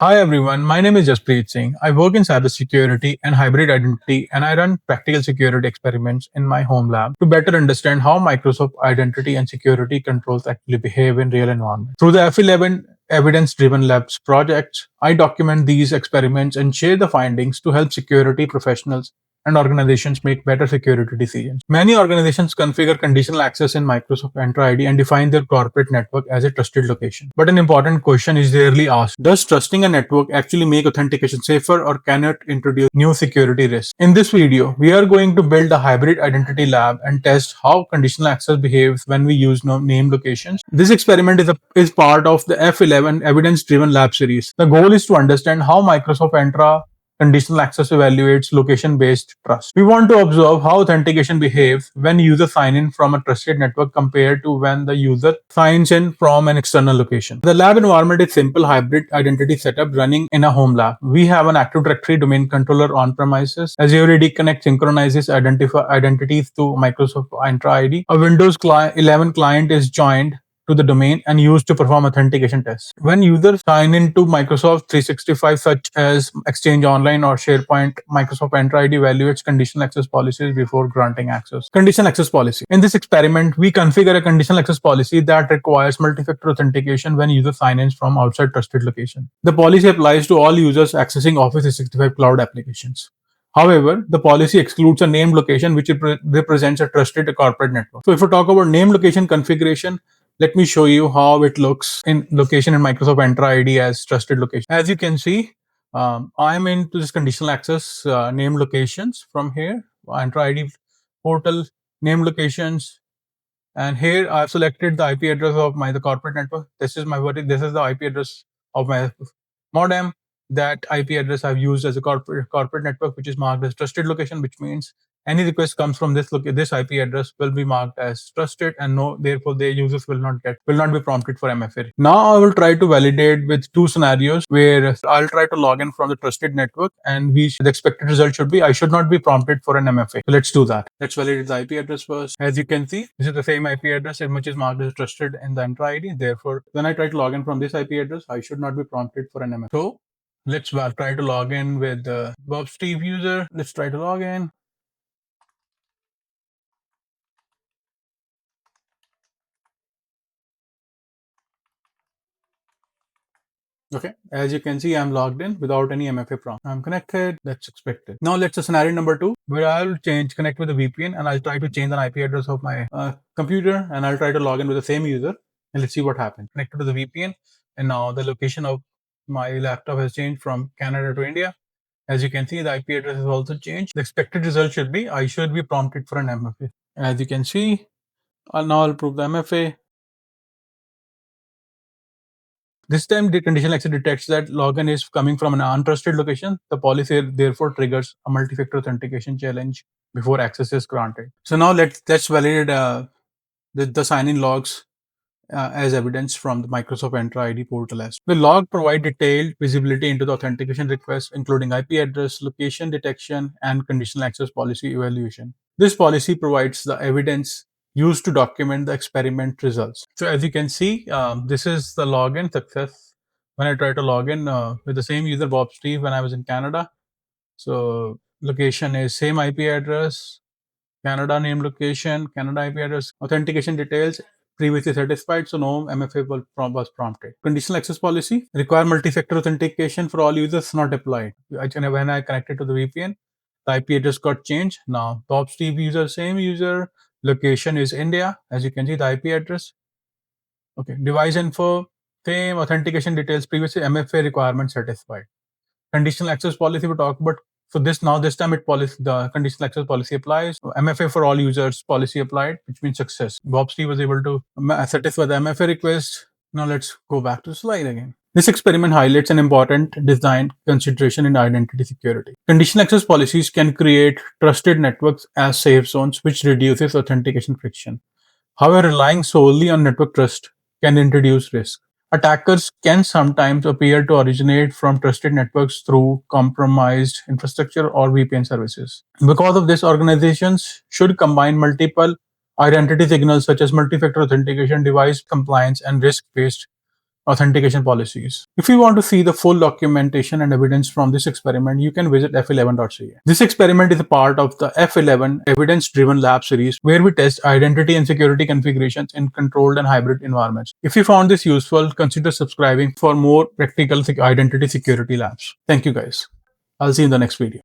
Hi everyone, my name is Jaspreet Singh. I work in cybersecurity and hybrid identity, and I run practical security experiments in my home lab to better understand how Microsoft identity and security controls actually behave in real environments. Through the F11 Evidence-Driven Labs projects, I document these experiments and share the findings to help security professionals and organizations make better security decisions. Many organizations configure conditional access in Microsoft Entra ID and define their corporate network as a trusted location. But an important question is rarely asked. Does trusting a network actually make authentication safer, or can it introduce new security risks? In this video, we are going to build a hybrid identity lab and test how conditional access behaves when we use name locations. This experiment is part of the F11 Evidence-Driven Lab series. The goal is to understand how Microsoft Entra Conditional access evaluates location-based trust. We want to observe how authentication behaves when users sign in from a trusted network compared to when the user signs in from an external location. The lab environment is simple hybrid identity setup running in a home lab. We have an Active Directory domain controller on premises. Azure AD Connect synchronizes identities to Microsoft Entra ID. A Windows 11 client is joined to the domain and used to perform authentication tests. When users sign into Microsoft 365, such as Exchange Online or SharePoint, Microsoft Entra ID evaluates conditional access policies before granting access. Conditional access policy. In this experiment, we configure a conditional access policy that requires multi-factor authentication when users sign in from outside trusted location. The policy applies to all users accessing Office 365 cloud applications. However, the policy excludes a named location which represents a trusted corporate network. So if we talk about name location configuration, let me show you how it looks in location in Microsoft Entra ID as trusted location. As you can see, I'm into this conditional access name locations from here, Entra ID portal, name locations, and here I've selected the IP address of the corporate network. This is the IP address of my modem. That IP address I've used as a corporate network, which is marked as trusted location, which means any request comes from this IP address will be marked as trusted, and therefore the users will not be prompted for MFA. Now I will try to validate with two scenarios where I'll try to log in from the trusted network, and the expected result should be I should not be prompted for an MFA. So let's do that. Let's validate the IP address first. As you can see, this is the same IP address which is marked as trusted in the Entra ID. Therefore, when I try to log in from this IP address, I should not be prompted for an MFA. So let's try to log in with the Bob Steve user. Let's try to log in. Okay, as you can see, I'm logged in without any MFA prompt. I'm connected. That's expected. Now let's do scenario number 2, where I'll connect with the VPN, and I'll try to change the IP address of my computer, and I'll try to log in with the same user, and let's see what happens. Connected to the VPN, and now the location of my laptop has changed from Canada to India. As you can see, the IP address has also changed. The expected result should be I should be prompted for an MFA. As you can see, I'll prove the MFA. This time, the conditional access detects that login is coming from an untrusted location. The policy therefore triggers a multi-factor authentication challenge before access is granted. So now let's validate the sign-in logs as evidence from the Microsoft Entra ID portal. As the log provide detailed visibility into the authentication request, including IP address, location detection, and conditional access policy evaluation. This policy provides the evidence used to document the experiment results. So as you can see, this is the login success when I try to log in with the same user Bob Steve when I was in Canada. So location is same IP address, Canada name location, Canada IP address, authentication details previously satisfied, so no MFA was prompted. Conditional access policy require multi-factor authentication for all users, not applied. When I connected to the VPN, the IP address got changed. Now Bob Steve user, same user, location is India. As you can see, the IP address. Okay, device info, same authentication details previously MFA requirement satisfied. Conditional access policy we talked about. So this time the conditional access policy applies. MFA for all users policy applied, which means success. Bob Steve was able to satisfy the MFA request. Now let's go back to the slide again. This experiment highlights an important design consideration in identity security. Conditional access policies can create trusted networks as safe zones, which reduces authentication friction. However, relying solely on network trust can introduce risk. Attackers can sometimes appear to originate from trusted networks through compromised infrastructure or VPN services. Because of this, organizations should combine multiple identity signals such as multi-factor authentication, device compliance, and risk-based authentication policies. If you want to see the full documentation and evidence from this experiment, you can visit f11.ca. This experiment is a part of the F11 Evidence-Driven Lab series, where we test identity and security configurations in controlled and hybrid environments. If you found this useful, consider subscribing for more practical identity security labs. Thank you guys. I'll see you in the next video.